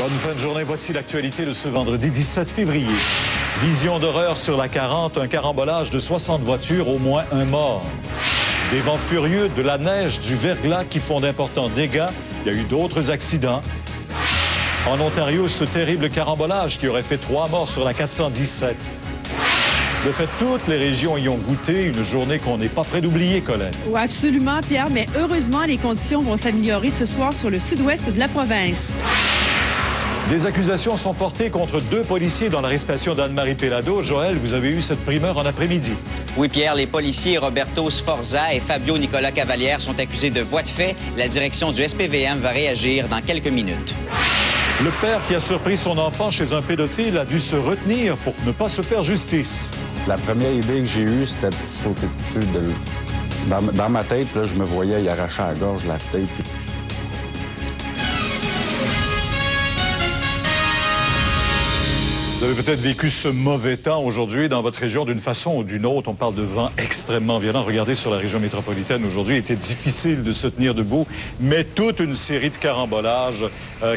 Bonne fin de journée. Voici l'actualité de ce vendredi 17 février. Vision d'horreur sur la 40, un carambolage de 60 voitures, au moins un mort. Des vents furieux, de la neige, du verglas qui font d'importants dégâts. Il y a eu d'autres accidents. En Ontario, ce terrible carambolage qui aurait fait 3 morts sur la 417. De fait, toutes les régions y ont goûté, une journée qu'on n'est pas prêt d'oublier, Colin. Oui, absolument, Pierre, mais heureusement, les conditions vont s'améliorer ce soir sur le sud-ouest de la province. Des accusations sont portées contre 2 policiers dans l'arrestation d'Anne-Marie Pellado. Joël, vous avez eu cette primeur en après-midi. Oui, Pierre, les policiers Roberto Sforza et Fabio Nicolas Cavalière sont accusés de voies de fait. La direction du SPVM va réagir dans quelques minutes. Le père qui a surpris son enfant chez un pédophile a dû se retenir pour ne pas se faire justice. La première idée que j'ai eue, c'était de sauter dessus. Dans ma tête, là, je me voyais y arracher à la gorge la tête. Vous avez peut-être vécu ce mauvais temps aujourd'hui dans votre région d'une façon ou d'une autre. On parle de vent extrêmement violent. Regardez sur la région métropolitaine aujourd'hui, il était difficile de se tenir debout, mais toute une série de carambolages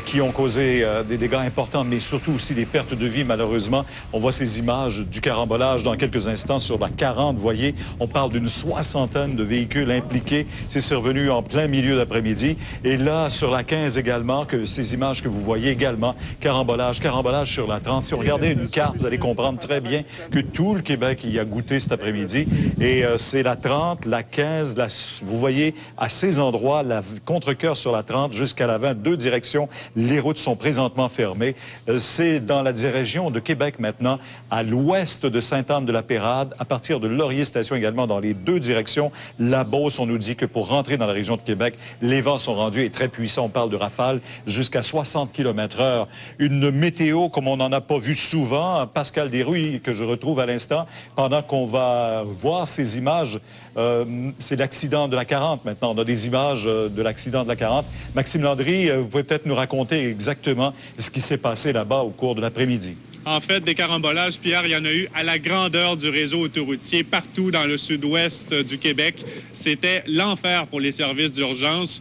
qui ont causé des dégâts importants, mais surtout aussi des pertes de vie, malheureusement. On voit ces images du carambolage dans quelques instants sur la 40. Vous voyez, on parle d'une 60aine de véhicules impliqués. C'est survenu en plein milieu d'après-midi. Et là, sur la 15 également, que ces images que vous voyez également, carambolage sur la 30. Si on regarde une carte, vous allez comprendre très bien que tout le Québec y a goûté cet après-midi. Et c'est la 30, la 15, vous voyez à ces endroits, la contre-cœur sur la 30 jusqu'à la 22 directions. Les routes sont présentement fermées. C'est dans la région de Québec maintenant, à l'ouest de Sainte-Anne-de-la-Pérade, à partir de Laurier-Station également dans les 2 directions. La Beauce, on nous dit que pour rentrer dans la région de Québec, les vents sont rendus et très puissants. On parle de rafales jusqu'à 60 km/h. Une météo comme on n'en a pas vu souvent. Pascal Desrues, que je retrouve à l'instant, pendant qu'on va voir ces images, c'est l'accident de la 40 maintenant. On a des images de l'accident de la 40. Maxime Landry, vous pouvez peut-être nous raconter exactement ce qui s'est passé là-bas au cours de l'après-midi. En fait, des carambolages, Pierre, il y en a eu à la grandeur du réseau autoroutier partout dans le sud-ouest du Québec. C'était l'enfer pour les services d'urgence.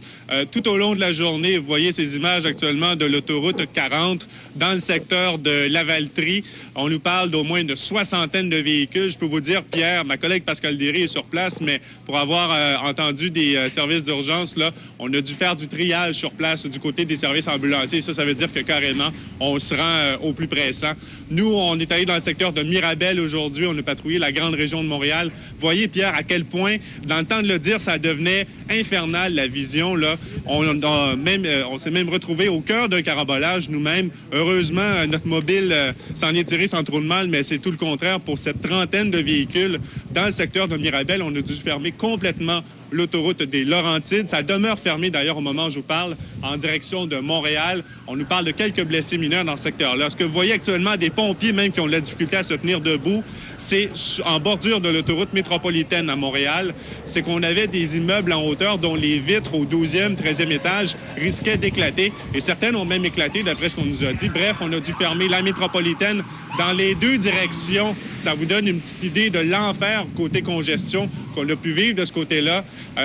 Tout au long de la journée, vous voyez ces images actuellement de l'autoroute 40 dans le secteur de Lavaltrie. On nous parle d'au moins une 60aine de véhicules. Je peux vous dire, Pierre, ma collègue Pascal Desrues est sur place, mais pour avoir entendu des services d'urgence, là, on a dû faire du triage sur place du côté des services ambulanciers. Ça veut dire que carrément, on se rend au plus pressant. Nous, on est allé dans le secteur de Mirabel aujourd'hui. On a patrouillé la grande région de Montréal. Voyez, Pierre, à quel point, dans le temps de le dire, ça devenait infernal, la vision, là. On s'est même retrouvé au cœur d'un carambolage nous-mêmes. Heureusement, notre mobile s'en est tiré sans trop de mal, mais c'est tout le contraire pour cette 30aine de véhicules. Dans le secteur de Mirabel, on a dû fermer complètement l'autoroute des Laurentides. Ça demeure fermé, d'ailleurs, au moment où je vous parle, en direction de Montréal. On nous parle de quelques blessés mineurs dans ce secteur-là. Ce que vous voyez actuellement, des pompiers même qui ont de la difficulté à se tenir debout, c'est en bordure de l'autoroute métropolitaine à Montréal. C'est qu'on avait des immeubles en hauteur dont les vitres au 12e, 13e étage risquaient d'éclater. Et certaines ont même éclaté, d'après ce qu'on nous a dit. Bref, on a dû fermer la métropolitaine dans les 2 directions. Ça vous donne une petite idée de l'enfer côté congestion qu'on a pu vivre de ce côté-là.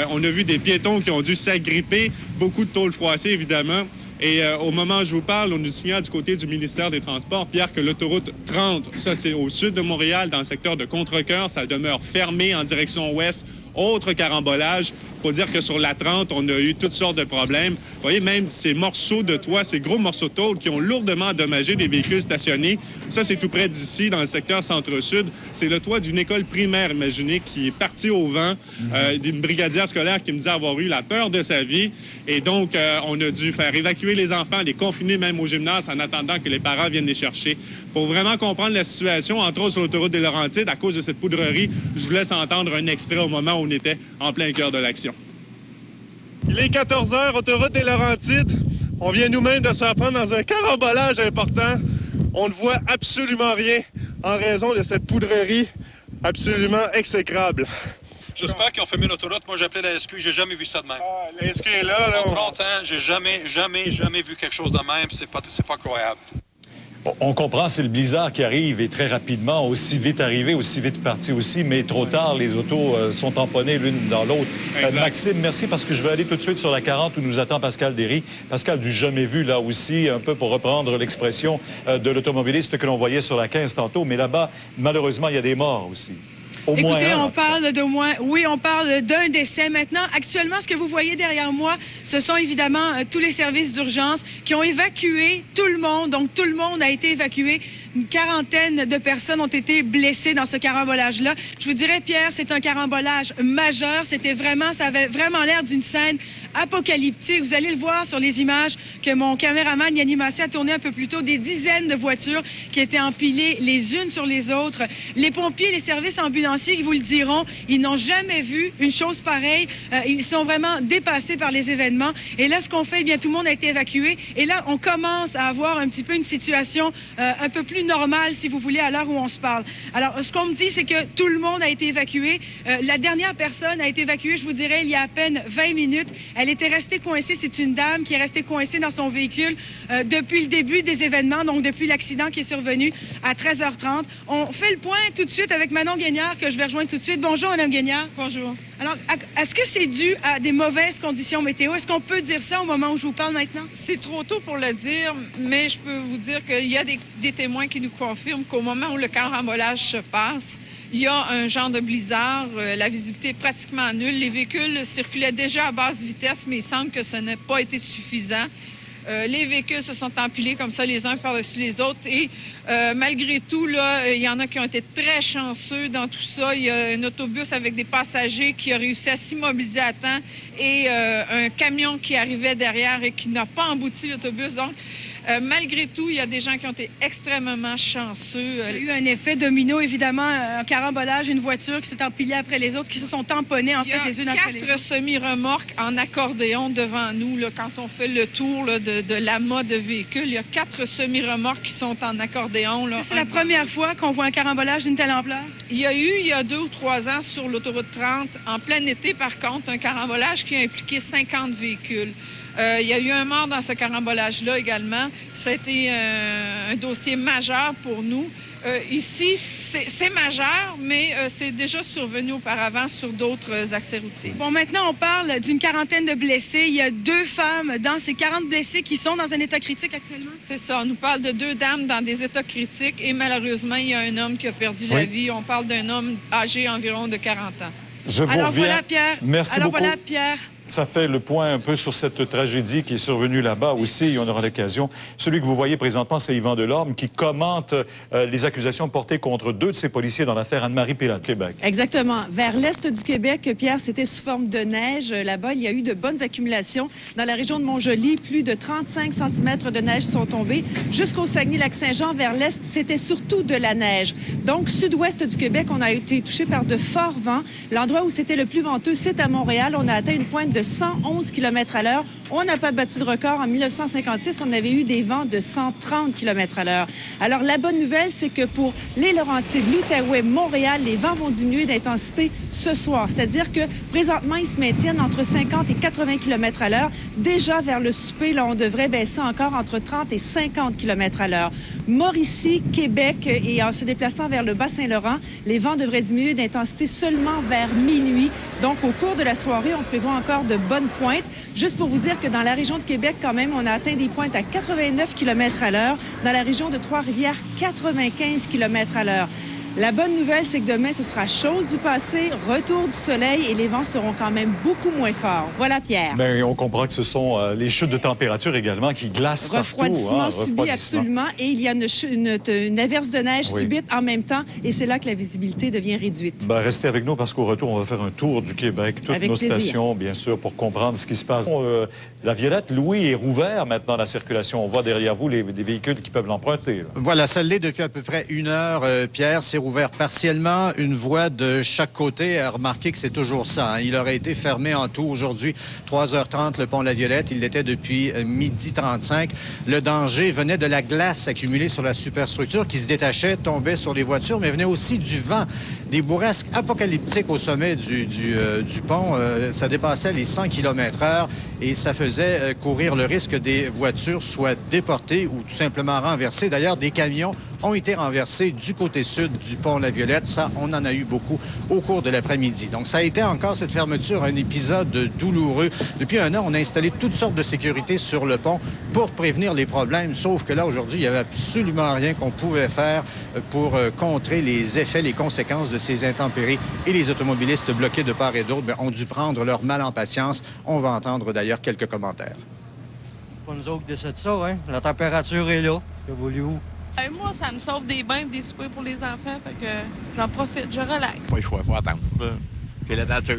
On a vu des piétons qui ont dû s'agripper, beaucoup de tôles froissées, évidemment. Et au moment où je vous parle, on nous signale du côté du ministère des Transports, Pierre, que l'autoroute 30, ça c'est au sud de Montréal, dans le secteur de Contrecœur, ça demeure fermé en direction ouest. Autre carambolage. Il faut dire que sur la 30, on a eu toutes sortes de problèmes. Vous voyez, même ces morceaux de toit, ces gros morceaux de tôle qui ont lourdement endommagé des véhicules stationnés. Ça, c'est tout près d'ici, dans le secteur centre-sud. C'est le toit d'une école primaire, imaginez, qui est parti au vent. D'une brigadière scolaire qui me disait avoir eu la peur de sa vie. Et donc, on a dû faire évacuer les enfants, les confiner même au gymnase en attendant que les parents viennent les chercher. Pour vraiment comprendre la situation, entre autres sur l'autoroute des Laurentides, à cause de cette poudrerie, je vous laisse entendre un extrait au moment où on était en plein cœur de l'action. Il est 14 h, autoroute des Laurentides. On vient nous-mêmes de se faire prendre dans un carambolage important. On ne voit absolument rien en raison de cette poudrerie absolument exécrable. J'espère qu'ils ont fermé l'autoroute. Moi, j'ai appelé la SQ. J'ai jamais vu ça de même. Ah, la SQ est là. En longtemps, j'ai jamais vu quelque chose de même. C'est pas croyable. On comprend, c'est le blizzard qui arrive et très rapidement, aussi vite arrivé, aussi vite parti aussi, mais trop tard, les autos sont tamponnées l'une dans l'autre. Maxime, merci parce que je vais aller tout de suite sur la 40 où nous attend Pascal Derry. Pascal, du jamais vu là aussi, un peu pour reprendre l'expression de l'automobiliste que l'on voyait sur la 15 tantôt, mais là-bas, malheureusement, il y a des morts aussi. Écoutez, on parle d'au moins, oui, on parle d'un décès. Maintenant, actuellement, ce que vous voyez derrière moi, ce sont évidemment tous les services d'urgence qui ont évacué tout le monde. Donc, tout le monde a été évacué. Une quarantaine de personnes ont été blessées dans ce carambolage-là. Je vous dirais, Pierre, c'est un carambolage majeur. Ça avait vraiment l'air d'une scène apocalyptique. Vous allez le voir sur les images que mon caméraman Yanni Massé a tourné un peu plus tôt. Des dizaines de voitures qui étaient empilées les unes sur les autres. Les pompiers, les services ambulanciers, ils vous le diront, ils n'ont jamais vu une chose pareille. Ils sont vraiment dépassés par les événements. Et là, ce qu'on fait, eh bien, tout le monde a été évacué. Et là, on commence à avoir un petit peu une situation un peu plus normale, si vous voulez, à l'heure où on se parle. Alors, ce qu'on me dit, c'est que tout le monde a été évacué. La dernière personne a été évacuée, je vous dirais, il y a à peine 20 minutes. Elle était restée coincée. C'est une dame qui est restée coincée dans son véhicule depuis le début des événements, donc depuis l'accident qui est survenu à 13h30. On fait le point tout de suite avec Manon Guignard, que je vais rejoindre tout de suite. Bonjour, Mme Guignard. Bonjour. Alors, est-ce que c'est dû à des mauvaises conditions météo? Est-ce qu'on peut dire ça au moment où je vous parle maintenant? C'est trop tôt pour le dire, mais je peux vous dire qu'il y a des témoins qui nous confirment qu'au moment où le carambolage se passe, il y a un genre de blizzard, la visibilité est pratiquement nulle. Les véhicules circulaient déjà à basse vitesse, mais il semble que ce n'a pas été suffisant. Les véhicules se sont empilés comme ça, les uns par-dessus les autres. Et malgré tout, là, il y en a qui ont été très chanceux dans tout ça. Il y a un autobus avec des passagers qui a réussi à s'immobiliser à temps et un camion qui arrivait derrière et qui n'a pas embouti l'autobus. Donc, malgré tout, il y a des gens qui ont été extrêmement chanceux. Il y a eu un effet domino, évidemment, un carambolage, une voiture qui s'est empilée après les autres, qui se sont tamponnées, en fait, les unes après les autres. 4 semi-remorques en accordéon devant nous. Là, quand on fait le tour là, de l'amas de véhicules, il y a 4 semi-remorques qui sont en accordéon. C'est la première fois qu'on voit un carambolage d'une telle ampleur? Il y a eu, il y a 2 ou 3 ans, sur l'autoroute 30, en plein été, par contre, un carambolage qui a impliqué 50 véhicules. Il y a eu un mort dans ce carambolage-là également. C'était un dossier majeur pour nous. Ici, c'est majeur, mais c'est déjà survenu auparavant sur d'autres accès routiers. Bon, maintenant, on parle d'une quarantaine de blessés. Il y a 2 femmes dans ces 40 blessés qui sont dans un état critique actuellement? C'est ça. On nous parle de 2 dames dans des états critiques et malheureusement, il y a un homme qui a perdu la vie. On parle d'un homme âgé environ de 40 ans. Je vous Alors reviens. voilà, Pierre. Merci Alors beaucoup. voilà, Pierre. Ça fait le point un peu sur cette tragédie qui est survenue là-bas aussi. On aura l'occasion. Celui que vous voyez présentement, c'est Yvan Delorme qui commente les accusations portées contre 2 de ses policiers dans l'affaire Anne-Marie Pélan de Québec. Exactement. Vers l'est du Québec, Pierre, c'était sous forme de neige. Là-bas, il y a eu de bonnes accumulations. Dans la région de Montjoly, plus de 35 cm de neige sont tombés. Jusqu'au Saguenay-Lac-Saint-Jean, vers l'est, c'était surtout de la neige. Donc, sud-ouest du Québec, on a été touché par de forts vents. L'endroit où c'était le plus venteux, c'est à Montréal. On a atteint une pointe de 111 km à l'heure. On n'a pas battu de record. En 1956, on avait eu des vents de 130 km à l'heure. Alors, la bonne nouvelle, c'est que pour les Laurentides, l'Outaouais, Montréal, les vents vont diminuer d'intensité ce soir. C'est-à-dire que, présentement, ils se maintiennent entre 50 et 80 km à l'heure. Déjà, vers le souper, là, on devrait baisser encore entre 30 et 50 km à l'heure. Mauricie, Québec, et en se déplaçant vers le Bas-Saint-Laurent, les vents devraient diminuer d'intensité seulement vers minuit. Donc, au cours de la soirée, on prévoit encore de bonnes pointes. Juste pour vous dire que dans la région de Québec, quand même, on a atteint des pointes à 89 km à l'heure. Dans la région de Trois-Rivières, 95 km à l'heure. La bonne nouvelle, c'est que demain, ce sera chose du passé, retour du soleil et les vents seront quand même beaucoup moins forts. Voilà, Pierre. Bien, on comprend que ce sont les chutes de température également qui glacent refroidissement partout. Subi, Refroidissement. absolument. Et il y a une averse de neige subite en même temps. Et c'est là que la visibilité devient réduite. Ben, restez avec nous parce qu'au retour, on va faire un tour du Québec, toutes Avec nos plaisir. stations, bien sûr, pour comprendre ce qui se passe. La Violette Louis est rouvert maintenant la circulation. On voit derrière vous les véhicules qui peuvent l'emprunter. Voilà, ça l'est depuis à peu près 1 heure, Pierre. C'est rouvert partiellement, une voie de chaque côté. Remarquez que c'est toujours ça. Hein. Il aurait été fermé en tout aujourd'hui 3h30 le pont La Violette. Il l'était depuis 12h35. Le danger venait de la glace accumulée sur la superstructure qui se détachait, tombait sur les voitures, mais venait aussi du vent. Des bourrasques apocalyptiques au sommet du pont. Ça dépassait les 100 km/h et ça faisait courir le risque que des voitures soient déportées ou tout simplement renversées. D'ailleurs, des camions ont été renversés du côté sud du pont La Violette. Ça, on en a eu beaucoup au cours de l'après-midi. Donc, ça a été encore, cette fermeture, un épisode douloureux. Depuis 1 an, on a installé toutes sortes de sécurités sur le pont pour prévenir les problèmes. Sauf que là, aujourd'hui, il n'y avait absolument rien qu'on pouvait faire pour contrer les effets, les conséquences de ces intempéries. Et les automobilistes bloqués de part et d'autre ont dû prendre leur mal en patience. On va entendre d'ailleurs quelques commentaires. C'est pas nous autres qui décident ça, hein? La température est là. Que voulez-vous? Moi, ça me sauve des bains et des soupers pour les enfants, fait que j'en profite, je relaxe. Moi, il faut attendre. C'est la nature.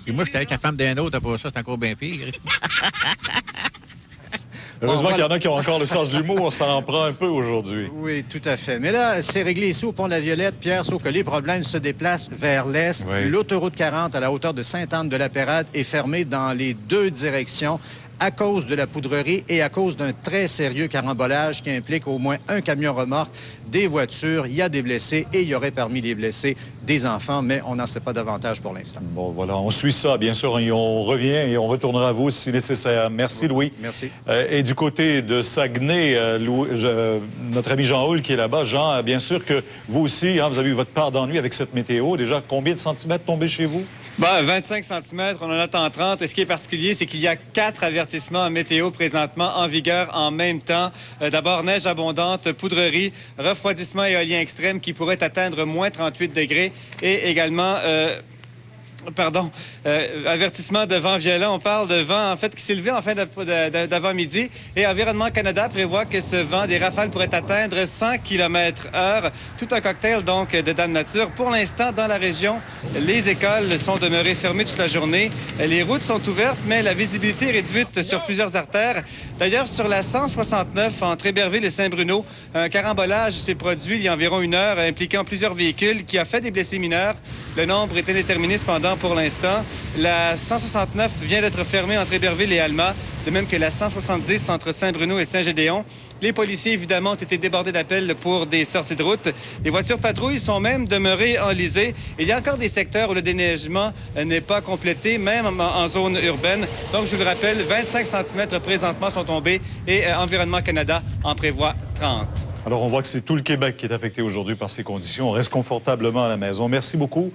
Et moi, j'étais avec la femme d'un autre, après ça, c'est encore bien pire. Heureusement qu'il y en a qui ont encore le sens de l'humour, ça en prend un peu aujourd'hui. Oui, tout à fait. Mais là, c'est réglé ici au pont La Violette, Pierre, sauf que les problèmes se déplacent vers l'est. Oui. L'autoroute 40 à la hauteur de Sainte-Anne-de-la-Pérade est fermée dans les 2 directions à cause de la poudrerie et à cause d'un très sérieux carambolage qui implique au moins un camion remorque, des voitures, il y a des blessés et il y aurait parmi les blessés des enfants, mais on n'en sait pas davantage pour l'instant. Bon, voilà, on suit ça, bien sûr, et on revient et on retournera à vous si nécessaire. Merci, Louis. Merci. Et du côté de Saguenay, notre ami Jean Houle qui est là-bas. Jean, bien sûr que vous aussi, hein, vous avez eu votre part d'ennui avec cette météo. Déjà, combien de centimètres tombés chez vous? 25 cm, on en attend 30. Et ce qui est particulier, c'est qu'il y a 4 avertissements météo présentement en vigueur en même temps. D'abord, neige abondante, poudrerie, refroidissement éolien extrême qui pourrait atteindre moins 38 degrés et également... avertissement de vent violent. On parle de vent, en fait, qui s'est levé en fin d'avant-midi. Et Environnement Canada prévoit que ce vent des rafales pourrait atteindre 100 km/h. Tout un cocktail, donc, de Dame Nature. Pour l'instant, dans la région, les écoles sont demeurées fermées toute la journée. Les routes sont ouvertes, mais la visibilité est réduite sur plusieurs artères. D'ailleurs, sur la 169 entre Héberville et Saint-Bruno, un carambolage s'est produit il y a environ 1 heure, impliquant plusieurs véhicules qui a fait des blessés mineurs. Le nombre est indéterminé cependant pour l'instant. La 169 vient d'être fermée entre Héberville et Alma, de même que la 170 entre Saint-Bruno et Saint-Gédéon. Les policiers, évidemment, ont été débordés d'appels pour des sorties de route. Les voitures patrouilles sont même demeurées enlisées. Il y a encore des secteurs où le déneigement n'est pas complété, même en zone urbaine. Donc, je vous le rappelle, 25 cm présentement sont tombés et Environnement Canada en prévoit 30. Alors, on voit que c'est tout le Québec qui est affecté aujourd'hui par ces conditions. On reste confortablement à la maison. Merci beaucoup.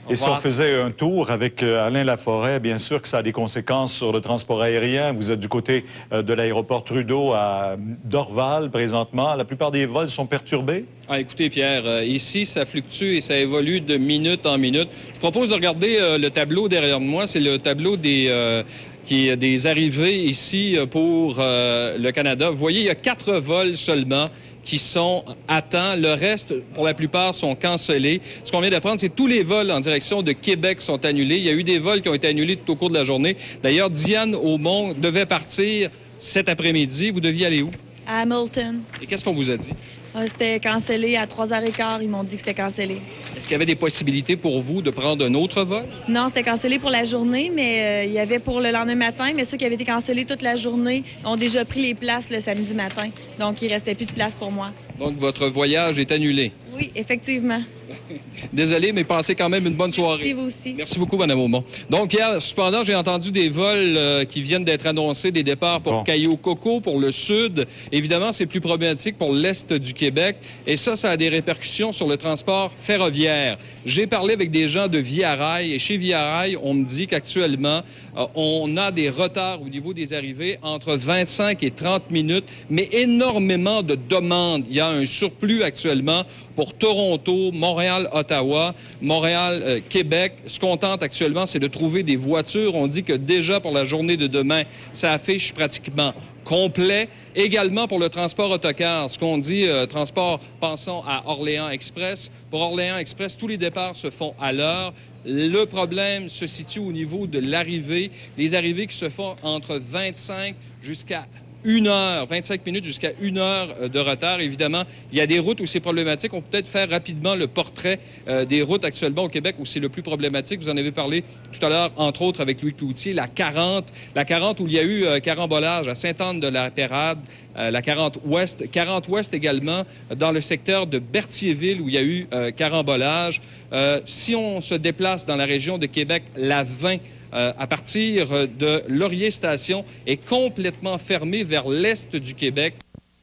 Et si on faisait un tour avec Alain Laforêt, bien sûr que ça a des conséquences sur le transport aérien. Vous êtes du côté de l'aéroport Trudeau à Dorval présentement. La plupart des vols sont perturbés. Ah, écoutez, Pierre, ici, ça fluctue et ça évolue de minute en minute. Je propose de regarder le tableau derrière moi. C'est le tableau des arrivées ici pour le Canada. Vous voyez, il y a 4 vols seulement qui sont à temps. Le reste, pour la plupart, sont cancellés. Ce qu'on vient d'apprendre, c'est que tous les vols en direction de Québec sont annulés. Il y a eu des vols qui ont été annulés tout au cours de la journée. D'ailleurs, Diane Aumont devait partir cet après-midi. Vous deviez aller où? À Hamilton. Et qu'est-ce qu'on vous a dit? C'était cancellé à 3h15. Ils m'ont dit que c'était cancellé. Est-ce qu'il y avait des possibilités pour vous de prendre un autre vol? Non, c'était cancellé pour la journée, mais il y avait pour le lendemain matin. Mais ceux qui avaient été cancellés toute la journée ont déjà pris les places le samedi matin. Donc, il ne restait plus de place pour moi. Donc, votre voyage est annulé? Oui, effectivement. Désolé, mais passez quand même une bonne soirée. Merci, vous aussi. Merci beaucoup, Mme Aumont. Donc, hier, cependant, j'ai entendu des vols qui viennent d'être annoncés, des départs pour Caillou-Coco, pour le sud. Évidemment, c'est plus problématique pour l'est du Québec. Et ça a des répercussions sur le transport ferroviaire. J'ai parlé avec des gens de Via Rail et chez Via Rail, on me dit qu'actuellement, on a des retards au niveau des arrivées entre 25 et 30 minutes, mais énormément de demandes. Il y a un surplus actuellement pour Toronto, Montréal, Ottawa, Montréal, Québec. Ce qu'on tente actuellement, c'est de trouver des voitures. On dit que déjà pour la journée de demain, ça affiche pratiquement complet. Également pour le transport autocar, ce qu'on dit, transport, pensons à Orléans Express. Pour Orléans Express, tous les départs se font à l'heure. Le problème se situe au niveau de l'arrivée. Les arrivées qui se font entre 25 jusqu'à 25 minutes jusqu'à 1 heure de retard. Évidemment, il y a des routes où c'est problématique. On peut peut-être faire rapidement le portrait des routes actuellement au Québec où c'est le plus problématique. Vous en avez parlé tout à l'heure, entre autres, avec Louis Cloutier, la 40 où il y a eu carambolage à Sainte-Anne-de-la-Pérade, la 40 Ouest également, dans le secteur de Berthierville où il y a eu carambolage. Si on se déplace dans la région de Québec, la 20 à partir de Laurier Station est complètement fermée vers l'est du Québec.